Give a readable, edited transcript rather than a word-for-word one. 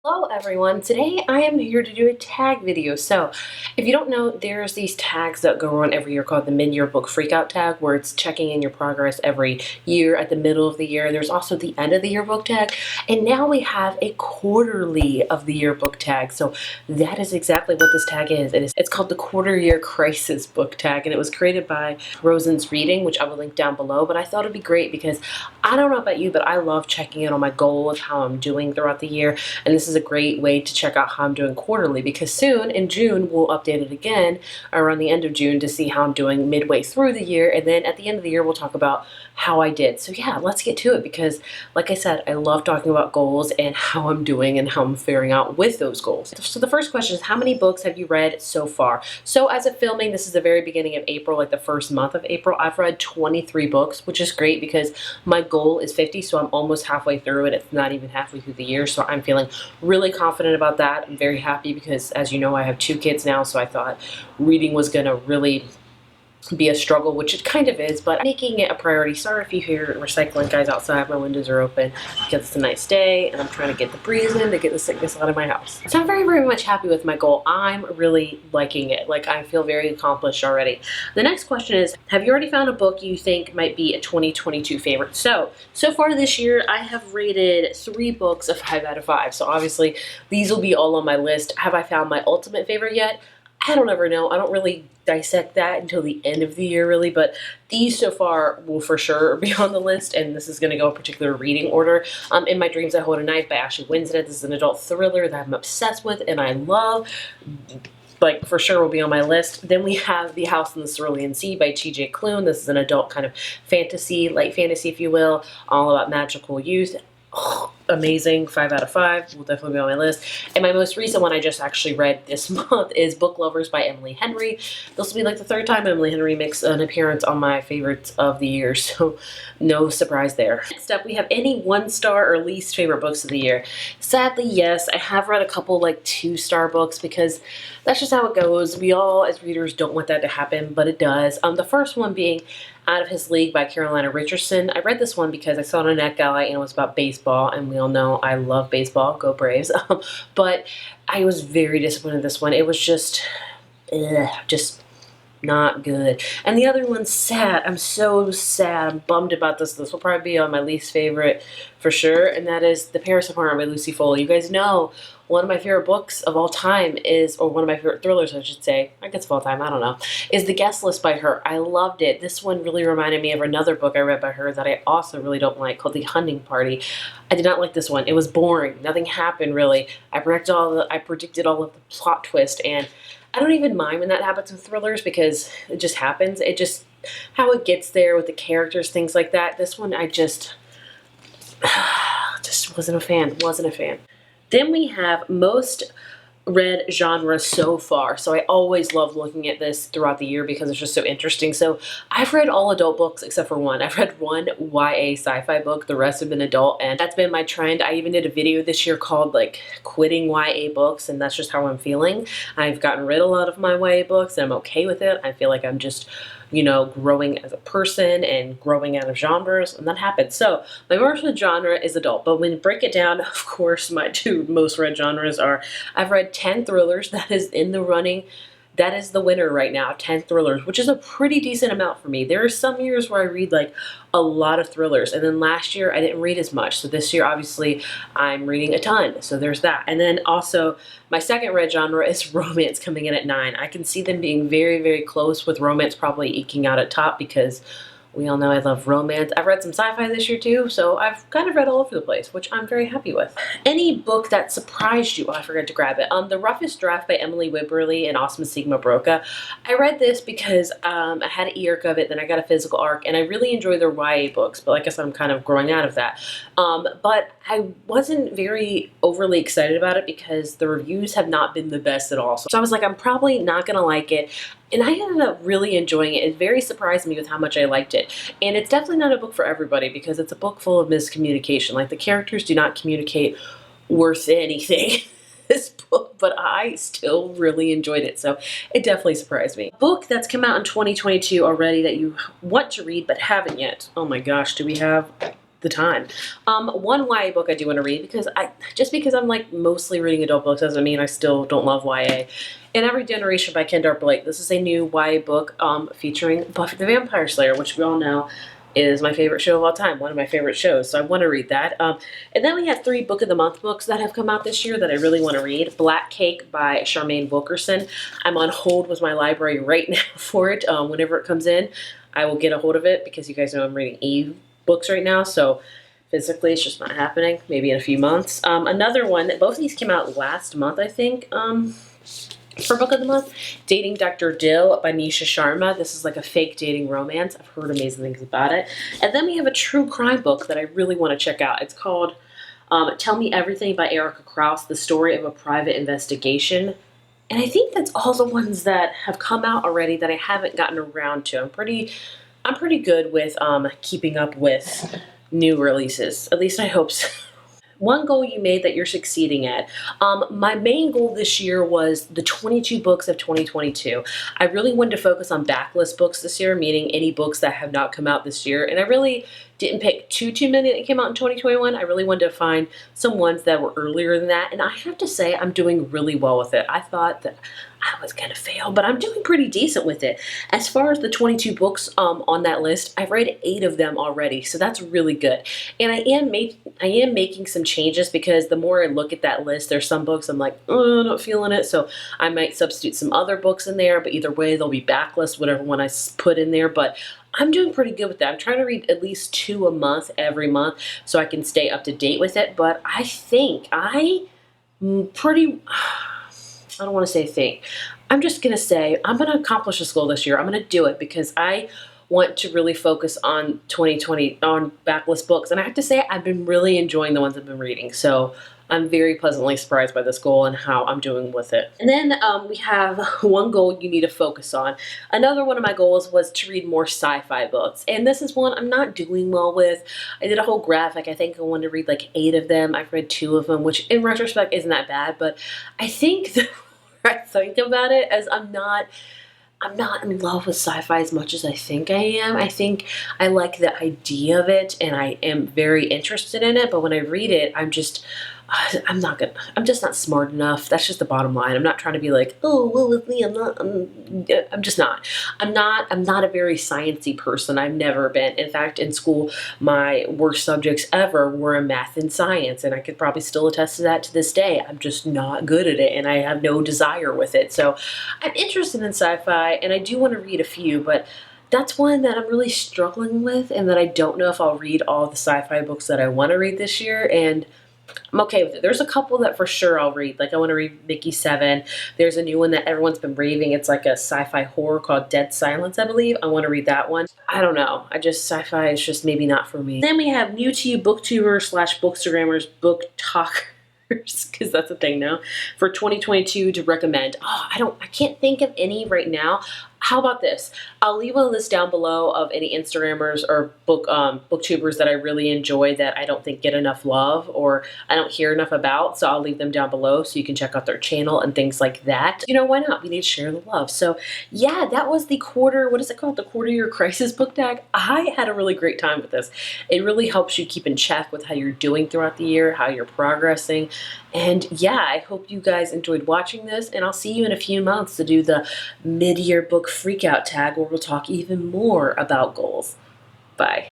Hello everyone, today I am here to do a tag video. So if you don't know, there's these tags that go on every year called the mid-year book freakout tag, where it's checking in your progress every year at the middle of the year. There's also the end of the year book tag, and now we have a quarterly of the year book tag. So that is exactly what this tag is. It's called the quarter year crisis book tag, and it was created by Rosen's Reading, which I will link down below. But I thought it'd be great because I don't know about you, but I love checking in on my goals, how I'm doing throughout the year, and this is a great way to check out how I'm doing quarterly, because soon in June we'll update it again around the end of June to see how I'm doing midway through the year, and then at the end of the year we'll talk about how I did. So yeah, let's get to it, because like I said, I love talking about goals and how I'm doing and how I'm faring out with those goals. So the first question is, how many books have you read so far? So as of filming, this is the very beginning of April, like the first month of April, I've read 23 books, which is great because my goal is 50, so I'm almost halfway through it. It's not even halfway through the year, so I'm feeling really confident about that. I'm very happy because, as you know, I have 2 kids now, so I thought reading was gonna really be a struggle, which it kind of is, but I'm making it a priority. Sorry if you hear recycling guys outside. My windows are open because it's a nice day and I'm trying to get the breeze in to get the sickness out of my house. So I'm very, very much happy with my goal. I'm really liking it. Like, I feel very accomplished already. The next question is, have you already found a book you think might be a 2022 favorite? So far this year, I have rated 3 books a 5 out of 5. So obviously these will be all on my list. Have I found my ultimate favorite yet? I don't ever know. I don't really dissect that until the end of the year, really, but these so far will for sure be on the list, and this is going to go in particular reading order. In My Dreams I Hold a Knife by Ashley Winstead. This is an adult thriller that I'm obsessed with and I love. Like, for sure will be on my list. Then we have The House in the Cerulean Sea by T.J. Klune. This is an adult kind of fantasy, light fantasy, if you will, all about magical youth. Oh, amazing, 5 out of 5, will definitely be on my list. And my most recent one I just actually read this month is Book Lovers by Emily Henry. This will be like the 3rd time Emily Henry makes an appearance on my favorites of the year, so no surprise there. Next up, we have any 1-star or least favorite books of the year. Sadly, yes, I have read a couple like 2-star books because that's just how it goes. We all as readers don't want that to happen, but it does. The first one being Out of His League by Carolina Richardson. I read this one because I saw it on NetGalley and it was about baseball, and we all know I love baseball, go Braves. But I was very disappointed in this one. It was just not good. And the other one's sad. I'm so sad. I'm bummed about this. This will probably be on my least favorite for sure, and that is The Paris Apartment by Lucy Foley. You guys know one of my favorite books of all time is, or one of my favorite thrillers, I should say, I guess of all time, I don't know, is The Guest List by her. I loved it. This one really reminded me of another book I read by her that I also really don't like, called The Hunting Party. I did not like this one. It was boring. Nothing happened, really. I predicted all of the plot twist, and I don't even mind when that happens with thrillers because it just happens. It just, how it gets there with the characters, things like that. This one, I just wasn't a fan. Then we have most read genre so far. So I always love looking at this throughout the year because it's just so interesting. So I've read all adult books except for one. I've read one YA sci-fi book. The rest have been adult, and that's been my trend. I even did a video this year called like quitting YA books, and that's just how I'm feeling. I've gotten rid of a lot of my YA books and I'm okay with it. I feel like I'm just, you know, growing as a person and growing out of genres, and that happens. So my most read genre is adult, but when you break it down, of course, my 2 most read genres are, I've read 10 thrillers. That is in the running. That is the winner right now, 10 thrillers, which is a pretty decent amount for me. There are some years where I read like a lot of thrillers, and then last year I didn't read as much. So this year, obviously, I'm reading a ton. So there's that. And then also, my second read genre is romance, coming in at 9. I can see them being very, very close, with romance probably eking out at top because we all know I love romance. I've read some sci-fi this year too, so I've kind of read all over the place, which I'm very happy with. Any book that surprised you? Oh, I forgot to grab it. The Roughest Draft by Emily Wibberley and Osman Sigma Broca. I read this because I had an e-arc of it, then I got a physical arc, and I really enjoy their YA books, but like I said, I'm kind of growing out of that. But I wasn't very overly excited about it because the reviews have not been the best at all. So I was like, I'm probably not gonna like it. And I ended up really enjoying it. It very surprised me with how much I liked it. And it's definitely not a book for everybody because it's a book full of miscommunication. Like, the characters do not communicate worth anything. This book, but I still really enjoyed it, so it definitely surprised me. A book that's come out in 2022 already that you want to read but haven't yet. Oh my gosh, do we have the time. One YA book I do want to read, because because I'm like mostly reading adult books doesn't mean I still don't love YA. In Every Generation by Kendall Blake. This is a new YA book featuring Buffy the Vampire Slayer, which we all know is my favorite show of all time, one of my favorite shows, so I want to read that. And then we have 3 Book of the Month books that have come out this year that I really want to read. Black Cake by Charmaine Wilkerson. I'm on hold with my library right now for it. Whenever it comes in, I will get a hold of it, because you guys know I'm reading e-books right now, so physically it's just not happening. Maybe in a few months. Another one, both of these came out last month, I think. For Book of the Month, Dating Dr. Dill by Nisha Sharma. This is like a fake dating romance. I've heard amazing things about it. And then we have a true crime book that I really want to check out. It's called Tell Me Everything by Erica Krause, the story of a private investigation. And I think that's all the ones that have come out already that I haven't gotten around to. I'm pretty good with keeping up with new releases. At least I hope so. One goal you made that you're succeeding at. My main goal this year was the 22 books of 2022. I really wanted to focus on backlist books this year, meaning any books that have not come out this year. And I really didn't pick too many that came out in 2021. I really wanted to find some ones that were earlier than that. And I have to say, I'm doing really well with it. I thought that I was going to fail, but I'm doing pretty decent with it. As far as the 22 books on that list, I've read 8 of them already, so that's really good. And I am making some changes, because the more I look at that list, there's some books I'm like, oh, I'm not feeling it, so I might substitute some other books in there, but either way, they'll be backlist, whatever one I put in there, but I'm doing pretty good with that. I'm trying to read at least 2 a month every month so I can stay up to date with it, but I think I'm just going to say I'm going to accomplish this goal this year. I'm going to do it, because I want to really focus on 2020 on backlist books. And I have to say, I've been really enjoying the ones I've been reading. So I'm very pleasantly surprised by this goal and how I'm doing with it. And then we have one goal you need to focus on. Another one of my goals was to read more sci-fi books. And this is one I'm not doing well with. I did a whole graphic. I think I wanted to read like 8 of them. I've read 2 of them, which in retrospect isn't that bad. But I think the more I think about it, as I'm not in love with sci-fi as much as I think I am. I think I like the idea of it, and I am very interested in it, but when I read it, I'm just not smart enough. That's just the bottom line. I'm not trying to be like, oh, well, with me, I'm just not. I'm not a very sciencey person. I've never been. In fact, in school, my worst subjects ever were in math and science, and I could probably still attest to that to this day. I'm just not good at it, and I have no desire with it. So I'm interested in sci-fi, and I do want to read a few, but that's one that I'm really struggling with, and that I don't know if I'll read all the sci-fi books that I want to read this year, and I'm okay with it. There's a couple that for sure I'll read. Like I want to read Mickey 7. There's a new one that everyone's been raving. It's like a sci-fi horror called Dead Silence, I believe. I want to read that one. I don't know. Sci-fi is just maybe not for me. Then we have new to you booktubers / bookstagrammers, booktokers, because that's a thing now, for 2022 to recommend. Oh, I can't think of any right now. How about this? I'll leave a list down below of any Instagrammers or booktubers that I really enjoy that I don't think get enough love or I don't hear enough about. So I'll leave them down below so you can check out their channel and things like that. You know, why not? We need to share the love. So yeah, that was the what is it called? The quarter year crisis book tag. I had a really great time with this. It really helps you keep in check with how you're doing throughout the year, how you're progressing. And yeah, I hope you guys enjoyed watching this, and I'll see you in a few months to do the mid-year book freakout tag where we'll talk even more about goals. Bye.